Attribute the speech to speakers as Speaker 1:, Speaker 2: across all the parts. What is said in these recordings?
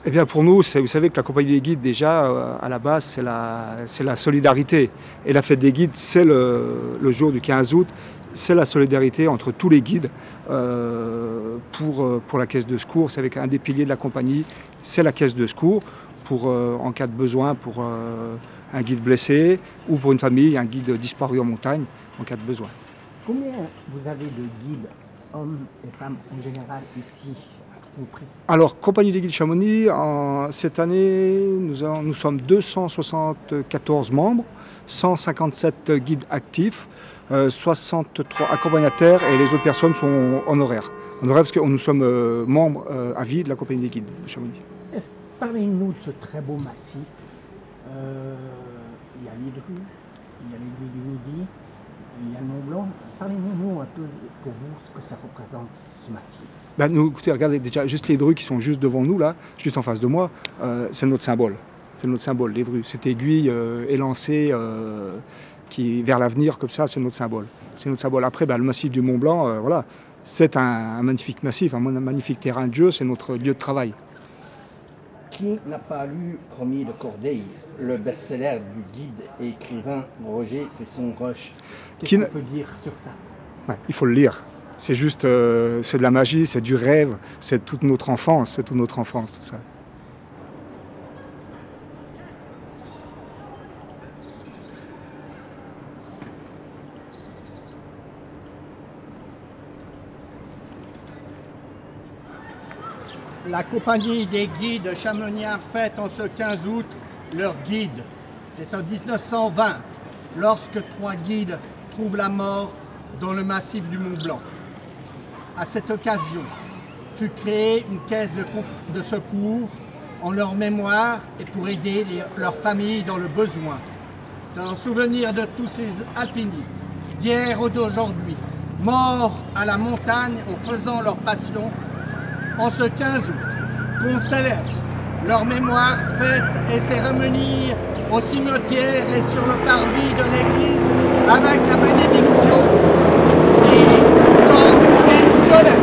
Speaker 1: Eh bien pour nous, vous savez que la compagnie des guides déjà à la base c'est la solidarité. Et la fête des guides c'est le jour du 15 août, c'est la solidarité entre tous les guides pour la caisse de secours. C'est avec un des piliers de la compagnie, c'est la caisse de secours pour en cas de besoin pour un guide blessé ou pour une famille, un guide disparu en montagne en cas de besoin.
Speaker 2: Combien vous avez de guides, hommes et femmes en général ici compris?
Speaker 1: Alors, Compagnie des guides Chamonix, cette année, nous sommes 274 membres, 157 guides actifs, 63 accompagnateurs et les autres personnes sont honoraires. Honoraires parce que nous sommes membres à vie de la Compagnie des guides de Chamonix.
Speaker 2: Parlez-nous de ce très beau massif. Il y a l'Hydru, il y a l'Aiguille du Midi, il y a le Mont Blanc. Parlez-nous un peu pour vous ce que ça représente ce massif.
Speaker 1: Ben, nous, écoutez, regardez déjà juste les drues qui sont juste devant nous là, juste en face de moi, c'est notre symbole. C'est notre symbole, les drues. Cette aiguille élancée qui vers l'avenir comme ça, c'est notre symbole. C'est notre symbole. Après, ben, le massif du Mont Blanc, voilà, c'est un magnifique massif, un magnifique terrain de jeu, c'est notre lieu de travail.
Speaker 2: Qui n'a pas lu Premier de Cordeille, le best-seller du guide et écrivain Roger Cresson-Roche? Qu'est-ce qu'on peut dire sur ça?
Speaker 1: Ouais, il faut le lire. C'est juste, c'est de la magie, c'est du rêve, c'est toute notre enfance, tout ça.
Speaker 2: La compagnie des guides chamoniards fête en ce 15 août leur guide. C'est en 1920, lorsque 3 guides trouvent la mort dans le massif du Mont Blanc. À cette occasion, fut créée une caisse de secours en leur mémoire et pour aider leurs familles dans le besoin. En souvenir de tous ces alpinistes, d'hier ou d'aujourd'hui, morts à la montagne en faisant leur passion, en ce 15 août, qu'on célèbre leur mémoire, fête et cérémonie au cimetière et sur le parvis de l'église avec la bénédiction des cordes et violets.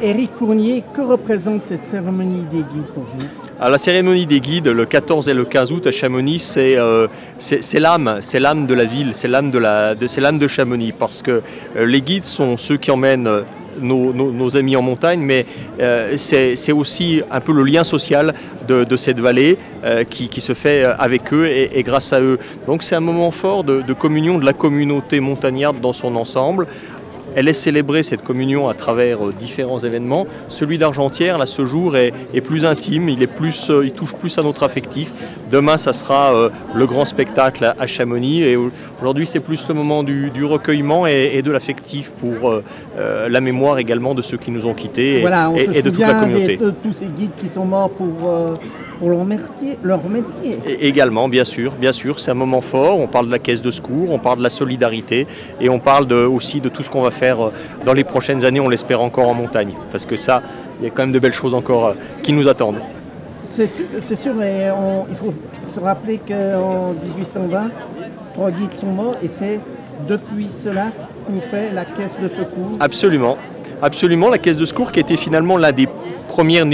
Speaker 2: Éric Fournier, que représente cette cérémonie des guides pour vous?
Speaker 3: Alors, la cérémonie des guides, le 14 et le 15 août à Chamonix, c'est l'âme de la ville, c'est l'âme de Chamonix, parce que les guides sont ceux qui emmènent nos amis en montagne, mais c'est aussi un peu le lien social de cette vallée qui se fait avec eux et grâce à eux. Donc c'est un moment fort de communion de la communauté montagnarde dans son ensemble. Elle est célébrée, cette communion, à travers différents événements. Celui d'Argentière, là, ce jour, est plus intime, il touche plus à notre affectif. Demain, ça sera le grand spectacle à Chamonix. Et aujourd'hui, c'est plus le moment du recueillement et de l'affectif pour la mémoire également de ceux qui nous ont quittés et de toute la communauté.
Speaker 2: De tous ces guides qui sont morts pour leur métier.
Speaker 3: Et également, bien sûr, c'est un moment fort. On parle de la caisse de secours, on parle de la solidarité et on parle aussi de tout ce qu'on va faire dans les prochaines années, on l'espère encore en montagne. Parce que ça, il y a quand même de belles choses encore qui nous attendent.
Speaker 2: C'est sûr, mais il faut se rappeler qu'en 1820, 3 guides sont morts et c'est depuis cela qu'on fait la caisse de secours.
Speaker 3: Absolument, la caisse de secours qui était finalement l'un des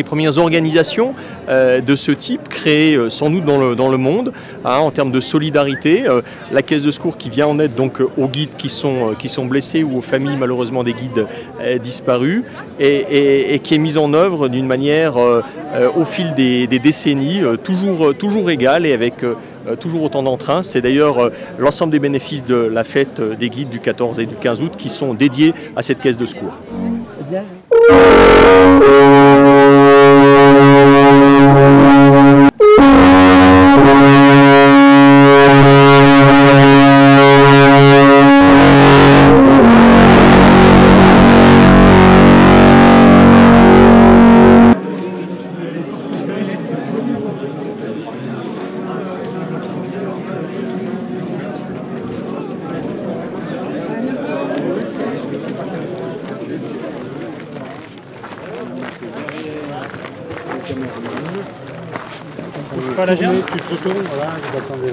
Speaker 3: premières organisations de ce type, créées sans doute dans le monde, en termes de solidarité. La caisse de secours qui vient en aide donc aux guides qui sont blessés ou aux familles malheureusement des guides disparus et qui est mise en œuvre d'une manière au fil des décennies toujours égale et avec toujours autant d'entrain. C'est d'ailleurs l'ensemble des bénéfices de la fête des guides du 14 et du 15 août qui sont dédiés à cette caisse de secours.
Speaker 2: Bien.
Speaker 4: Pas la gerbe.
Speaker 1: Tu te retournes, voilà, vous attendez.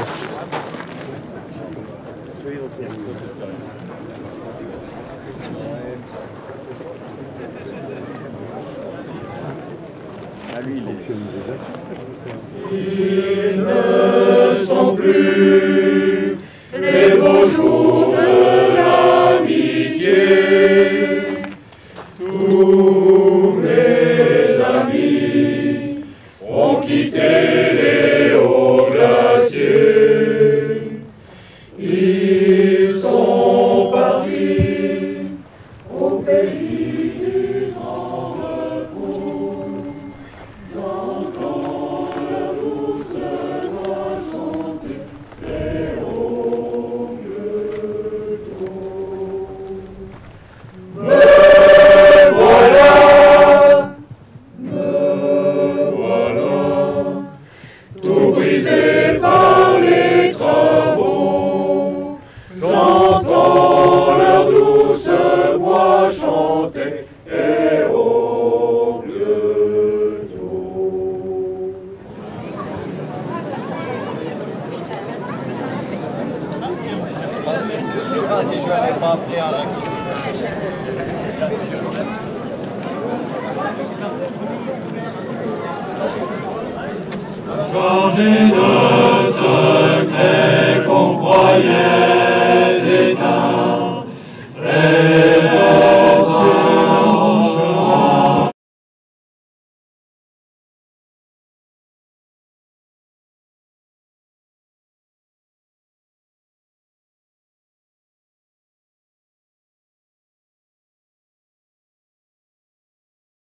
Speaker 5: Ils ne sont plus les beaux jours de l'amitié. Tous mes amis ont quitté les hauts glaciers. Ils sont partis au pays du grand repos. J'entends leur douce voix chanter les hauts me voilà, tout brisé par les travaux. J'entends leur douce voix chanter et au bientôt. Changez de